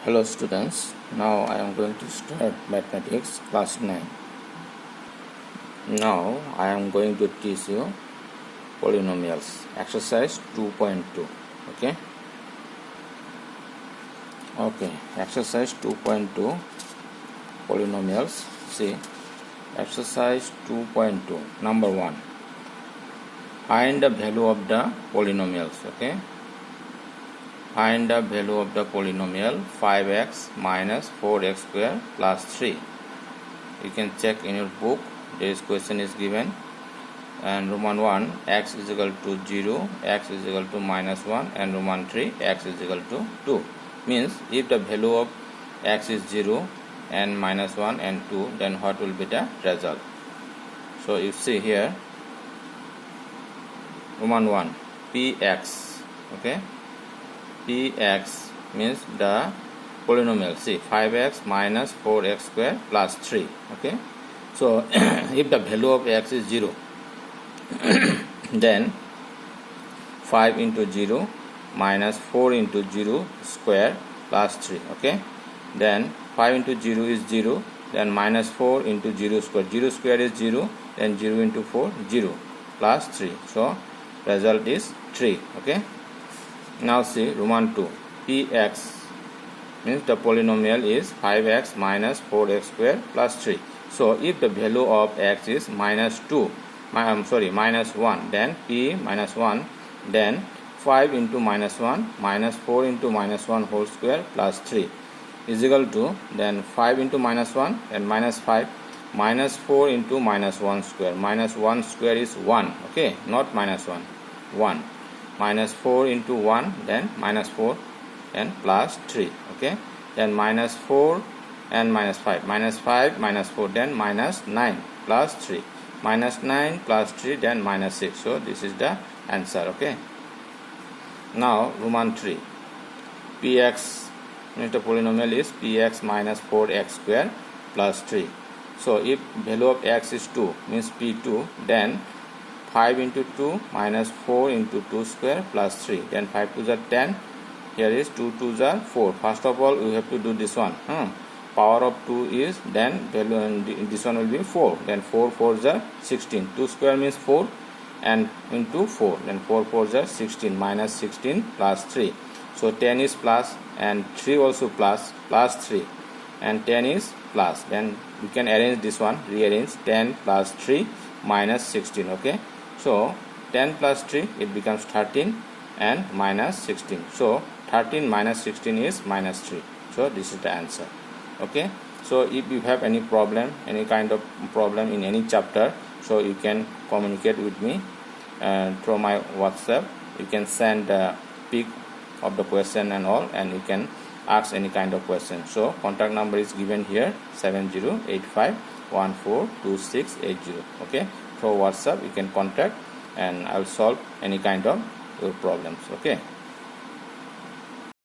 Hello students, now I am going to start mathematics class 9. Now I am going to teach you polynomials, exercise 2.2. Okay, exercise 2.2 polynomials. See, exercise 2.2 number 1, find the value of the polynomials. Find the value of the polynomial 5x minus 4x square plus 3. You can check in your book, this question is given. And Roman 1, x is equal to 0, x is equal to minus 1, and Roman 3, x is equal to 2. Means if the value of x is 0 and minus 1 and 2, then what will be the result? So you see here, Roman 1, px, px means the polynomial. See, 5x minus 4x square plus 3. So if the value of x is 0, then 5 into 0 minus 4 into 0 square plus 3. Then 5 into 0 is 0, then minus 4 into 0 square. 0 square is 0, then 0 into 4, 0 plus 3. So result is 3. Now see Roman 2, px means the polynomial is 5x minus 4x square plus 3. So if the value of x is minus 1, then p minus 1, then 5 into minus 1 minus 4 into minus 1 whole square plus 3 is equal to, then 5 into minus 1 and minus 5 minus 4 into minus 1 square. Minus 1 square is 1, not minus 1, 1. Minus 4 into 1, then minus 4 and plus 3. Then minus 4 and minus 5. Minus 5 minus 4, then minus 9 plus 3. Minus 9 plus 3, then minus 6. So this is the answer. Now Roman 3, px means the polynomial is px minus 4x square plus 3. So if value of x is 2, means p2, then 5 into 2 minus 4 into 2 square plus 3. Then 5 2s are 10. Here is 2 2s are 4. First of all, we have to do this one. Power of 2 is, then value, and this one will be 4. Then 4 4s are 16. 2 square means 4 and into 4. Then 4 4s are 16. Minus 16 plus 3. So 10 is plus and 3 also plus 3. And 10 is plus. Then we can arrange this one. Rearrange 10 plus 3 minus 16. So 10 plus 3, it becomes 13 and minus 16. So 13 minus 16 is minus 3. So this is the answer. So if you have any problem, any kind of problem in any chapter, so you can communicate with me through my WhatsApp. You can send a pic of the question and all, and you can ask any kind of question. So contact number is given here, 7085142680. Through WhatsApp you can contact, and I will solve any kind of your problems.